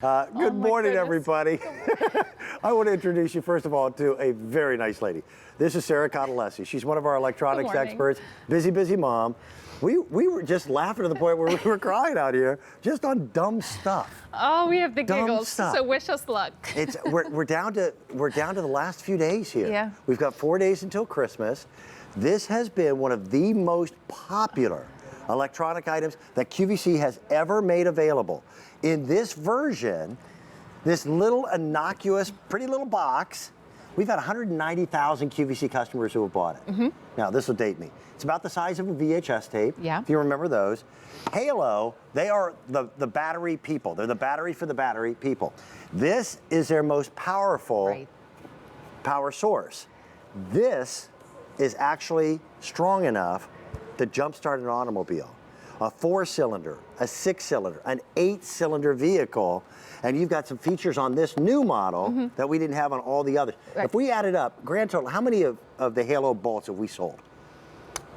Good morning, everybody. I want to introduce you, first of all, to a very nice lady. This is Sarah Cotalesi. She's one of our electronics experts, busy mom. We were just laughing to the point where we were crying out here, just on dumb stuff. Oh, we have the giggles, stuff. so wish us luck. We're down to the last few days here. Yeah. We've got 4 days until Christmas. This has been one of the most popular electronic items that QVC has ever made available. In this version, this little innocuous, pretty little box, we've had 190,000 QVC customers who have bought it. Now, this will date me. It's about the size of a VHS tape, if you remember those. Halo, they are the battery people. They're the battery for the battery people. This is their most powerful power source. This is actually strong enough to jumpstart an automobile. A 4-cylinder, a 6-cylinder, an 8-cylinder vehicle, and you've got some features on this new model that we didn't have on all the others. If we added up, grand total, how many of the Halo bolts have we sold?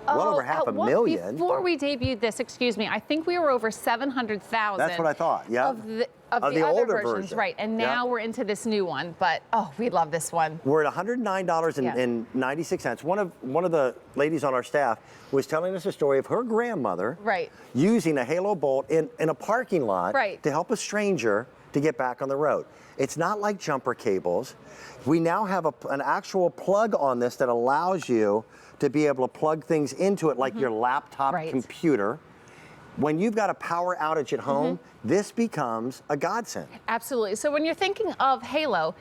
Well over half a million. Before we debuted this, excuse me, I think we were over 700,000. That's what I thought, Of the older other versions, version. right? And now we're into this new one, but we love this one. We're at $109.96. One of the ladies on our staff was telling us a story of her grandmother using a Halo bolt in a parking lot to help a stranger to get back on the road. It's not like jumper cables. We now have an actual plug on this that allows you to be able to plug things into it like your laptop computer. When you've got a power outage at home, this becomes a godsend. Absolutely. So when you're thinking of Halo,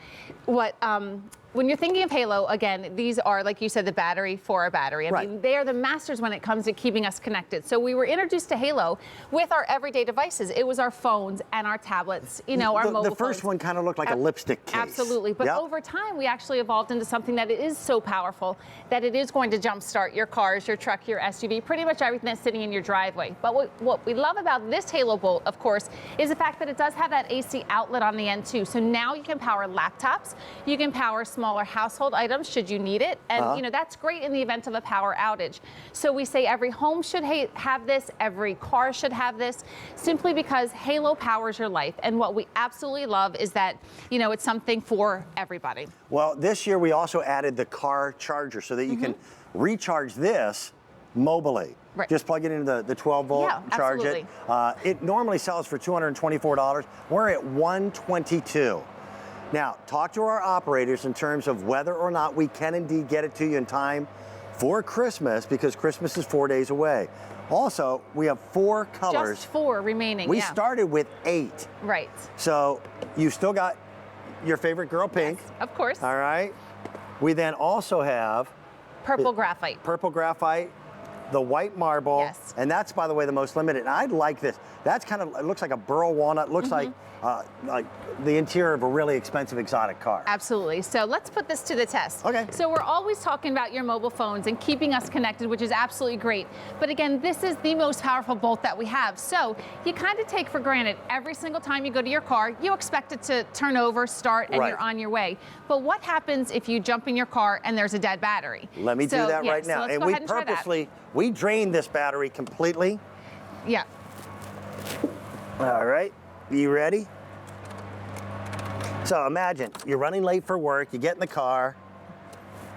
when you're thinking of Halo, again, these are, like you said, the battery for a battery. I mean, they are the masters when it comes to keeping us connected. So we were introduced to Halo with our everyday devices. It was our phones and our tablets, our mobile phones. The first one kind of looked like a lipstick case. Absolutely. But over time, we actually evolved into something that is so powerful that it is going to jumpstart your cars, your truck, your SUV, pretty much everything that's sitting in your driveway. But what we love about this Halo Bolt, of course, is the fact that it does have that AC outlet on the end too. So now you can power laptops, you can power smaller household items should you need it, and that's great in the event of a power outage. So we say every home should have this, every car should have this, simply because Halo powers your life. And what we absolutely love is that it's something for everybody. Well, this year we also added the car charger so that you can recharge this mobily. Just plug it into the 12-volt, charge it. It normally sells for $224. We're at $122. Now, talk to our operators in terms of whether or not we can indeed get it to you in time for Christmas, because Christmas is 4 days away. Also, we have 4 colors. Just 4 remaining, We started with 8. Right. So you still got your favorite girl pink. Yes, of course. All right. We then also have purple graphite. Purple graphite, the white marble, and that's, by the way, the most limited. And I like this. That's kind of, it looks like a burl walnut. It looks like the interior of a really expensive exotic car. Absolutely. So let's put this to the test. Okay. So we're always talking about your mobile phones and keeping us connected, which is absolutely great. But again, this is the most powerful bolt that we have. So you kind of take for granted every single time you go to your car, you expect it to turn over, start, and you're on your way. But what happens if you jump in your car and there's a dead battery? Let me do that right now. So and we drained this battery completely. Yeah. All right, you ready? So imagine, you're running late for work, you get in the car,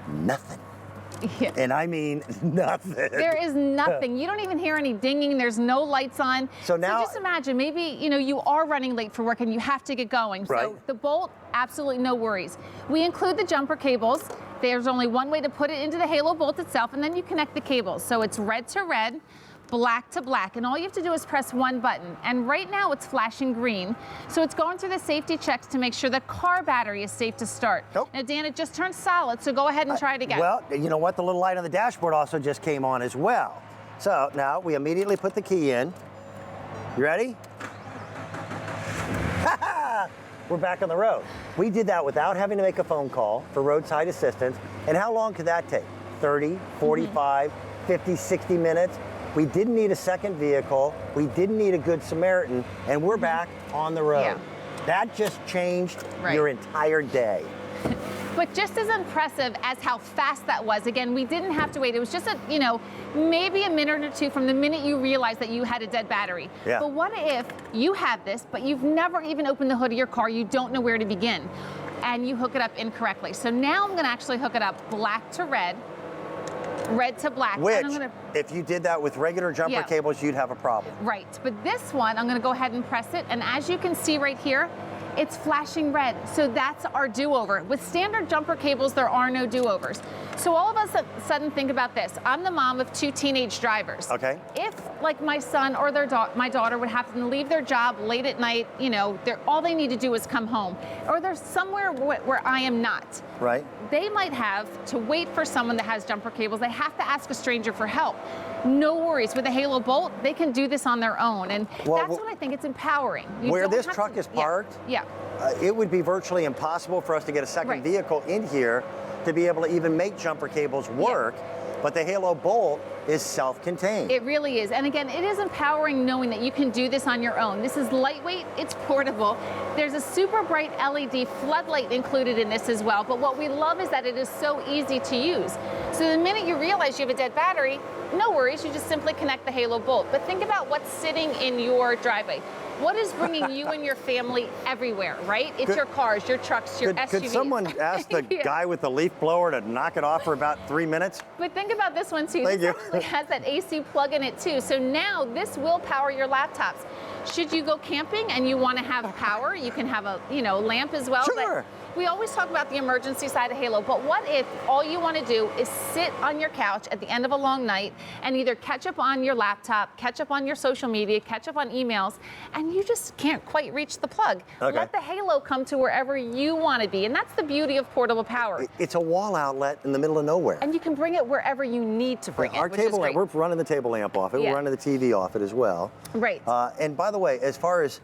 nothing. And I mean nothing. There is nothing. You don't even hear any dinging. There's no lights on. So now, just imagine, maybe you are running late for work and you have to get going. So the Bolt, absolutely no worries. We include the jumper cables. There's only one way to put it into the Halo Bolt itself, and then you connect the cables. So it's red to red, black to black, and all you have to do is press one button. And right now it's flashing green, so it's going through the safety checks to make sure the car battery is safe to start. Now, Dan, it just turned solid, so go ahead and try it again. Well, you know what? The little light on the dashboard also just came on as well. So now we immediately put the key in. You ready? We're back on the road. We did that without having to make a phone call for roadside assistance. And how long could that take? 30, 45, 50, 60 minutes? We didn't need a second vehicle. We didn't need a Good Samaritan. And we're back on the road. That just changed your entire day. But just as impressive as how fast that was, again, we didn't have to wait. It was just maybe a minute or two from the minute you realized that you had a dead battery. Yeah. But what if you have this, but you've never even opened the hood of your car, you don't know where to begin, and you hook it up incorrectly. So now I'm gonna actually hook it up black to red, red to black. Which, and I'm gonna, if you did that with regular jumper cables, you'd have a problem. right, but this one, I'm gonna go ahead and press it, and as you can see right here, it's flashing red, so that's our do-over. With standard jumper cables, there are no do-overs. So all of us a sudden think about this. I'm the mom of 2 teenage drivers. Okay. If, like my son or my daughter would have to leave their job late at night, all they need to do is come home, or they're somewhere where I am not. Right. They might have to wait for someone that has jumper cables. They have to ask a stranger for help. No worries, with a Halo Bolt, they can do this on their own, and that's what I think, it's empowering. Where this truck is parked, it would be virtually impossible for us to get a second vehicle in here to be able to even make jumper cables work. But the Halo Bolt is self-contained. It really is. And again, it is empowering knowing that you can do this on your own. This is lightweight, it's portable. There's a super bright LED floodlight included in this as well. But what we love is that it is so easy to use. So the minute you realize you have a dead battery, no worries, you just simply connect the Halo Bolt. But think about what's sitting in your driveway. What is bringing you and your family everywhere, right? It's your cars, your trucks, your SUVs. Could someone ask the guy with the leaf blower to knock it off for about 3 minutes? But think about this one too. Thank you. Actually has that AC plug in it too. So now this will power your laptops. Should you go camping and you want to have power, you can have a lamp as well. Sure. But we always talk about the emergency side of Halo, but what if all you want to do is sit on your couch at the end of a long night and either catch up on your laptop, catch up on your social media, catch up on emails, and you just can't quite reach the plug. Okay. Let the Halo come to wherever you want to be, and that's the beauty of portable power. It's a wall outlet in the middle of nowhere. And you can bring it wherever you need to bring it, Our which is table lamp, great. we're running the table lamp off it, we're running the TV off it as well. Right. And by the way, as far as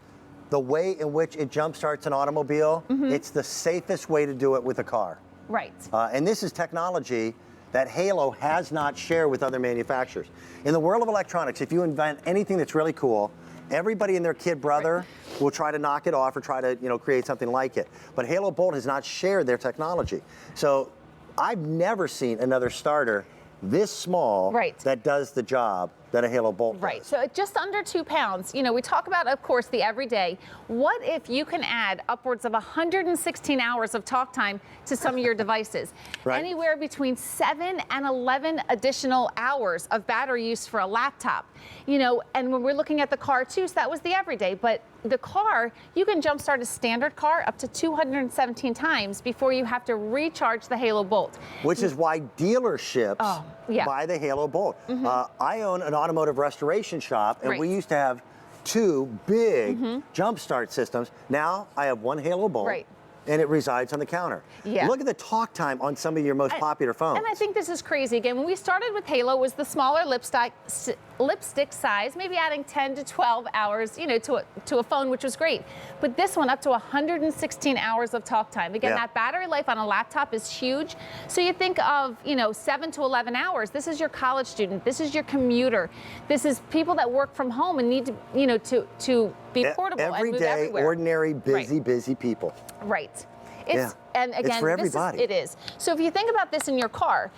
the way in which it jumpstarts an automobile, it's the safest way to do it with a car. Right. And this is technology that Halo has not shared with other manufacturers. In the world of electronics, if you invent anything that's really cool, everybody and their kid brother will try to knock it off or try to create something like it. But Halo Bolt has not shared their technology. So I've never seen another starter this small that does the job that a Halo Bolt does. Right, so just under 2 pounds. We talk about, of course, the everyday. What if you can add upwards of 116 hours of talk time to some of your devices? Anywhere between 7 and 11 additional hours of battery use for a laptop. And when we're looking at the car too, so that was the everyday, but the car, you can jumpstart a standard car up to 217 times before you have to recharge the Halo Bolt. Which is why dealerships buy the Halo Bolt. I own an automotive restoration shop, and we used to have 2 big jumpstart systems. Now I have 1 Halo Bolt. And it resides on the counter. Look at the talk time on some of your most popular phones. And I think this is crazy. Again, when we started with Halo, it was the smaller lipstick size, maybe adding 10 to 12 hours, to a phone, which was great. But this one, up to 116 hours of talk time. Again, that battery life on a laptop is huge. So you think of, 7 to 11 hours. This is your college student. This is your commuter. This is people that work from home and need to, to be portable and move everywhere. Everyday, ordinary, busy people. Right. And again, it's for everybody. It is. So if you think about this in your car,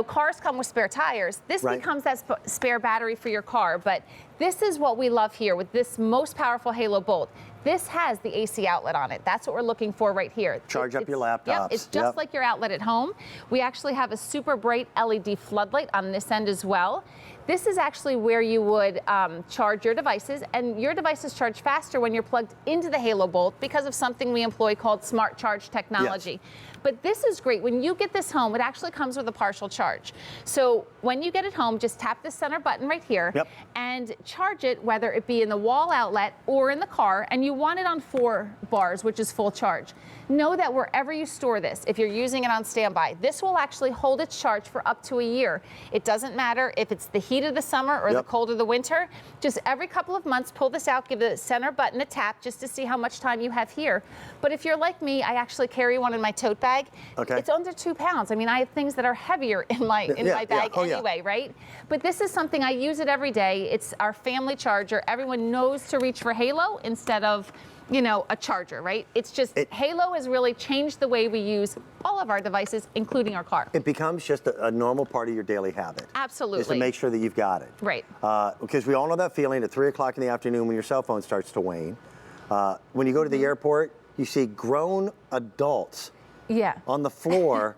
cars come with spare tires. This becomes that spare battery for your car. But this is what we love here with this most powerful Halo Bolt. This has the AC outlet on it. That's what we're looking for right here. Charge up your laptops. Yep, it's just like your outlet at home. We actually have a super bright LED floodlight on this end as well. This is actually where you would charge your devices, and your devices charge faster when you're plugged into the Halo Bolt because of something we employ called smart charge technology. But this is great. When you get this home, it actually comes with a partial charge. So when you get it home, just tap the center button right here and charge it, whether it be in the wall outlet or in the car, and you want it on 4 bars, which is full charge. Know that wherever you store this, if you're using it on standby, this will actually hold its charge for up to a year. It doesn't matter if it's the heat of the summer or the cold of the winter. Just every couple of months, pull this out, give the center button a tap just to see how much time you have here. But if you're like me, I actually carry one in my tote bag. It's under 2 pounds. I mean, I have things that are heavier in my bag anyway, right? But this is something, I use it every day. It's our family charger. Everyone knows to reach for Halo instead of you know, a charger, right? It's just Halo has really changed the way we use all of our devices, including our car. It becomes just a normal part of your daily habit. Absolutely. Just to make sure that you've got it. Right. Because we all know that feeling at 3 o'clock in the afternoon when your cell phone starts to wane. When you go to the airport, you see grown adults on the floor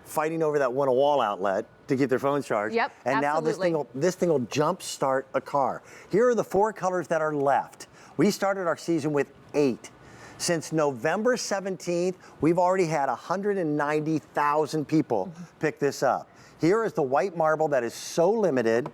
fighting over that one wall outlet to keep their phones charged. Yep, and absolutely. now this thing will jump start a car. Here are the 4 colors that are left. We started our season with 8. Since November 17th, we've already had 190,000 people pick this up. Here is the white marble that is so limited.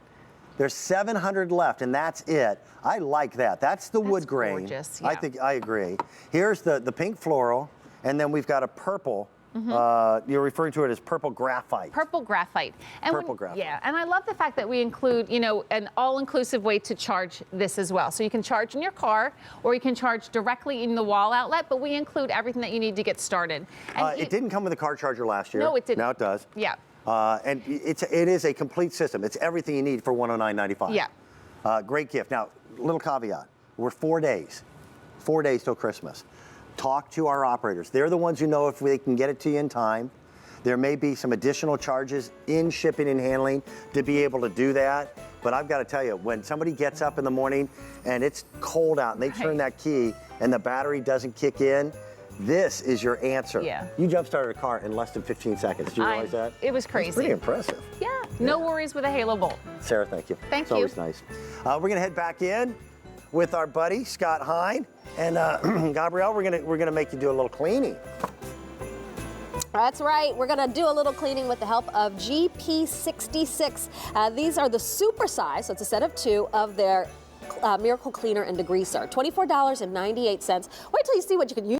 There's 700 left, and that's it. I like that. That's the wood grain. Gorgeous, I agree. Here's the pink floral, and then we've got a purple. You're referring to it as purple graphite. Purple graphite. And graphite. Yeah, and I love the fact that we include, you know, an all-inclusive way to charge this as well. So you can charge in your car, or you can charge directly in the wall outlet, but we include everything that you need to get started. And it didn't come with a car charger last year. No, it didn't. Now it does. Yeah. And it is a complete system. It's everything you need for $109.95. Yeah. Great gift. Now, little caveat. We're 4 days. 4 days till Christmas. Talk to our operators. They're the ones who know if they can get it to you in time. There may be some additional charges in shipping and handling to be able to do that. But I've got to tell you, when somebody gets up in the morning and it's cold out and they turn that key and the battery doesn't kick in, this is your answer. Yeah. You jump-started a car in less than 15 seconds. Did you realize that? It was crazy. It's pretty impressive. Yeah. No worries with a Halo Bolt. Sarah, thank you. Thank it's you. Always nice. We're going to head back in with our buddy, Scott Hine. And Gabrielle, we're gonna make you do a little cleaning. That's right. We're going to do a little cleaning with the help of GP66. These are the super size, so it's a set of 2 of their Miracle Cleaner and Degreaser. $24.98. Wait till you see what you can use.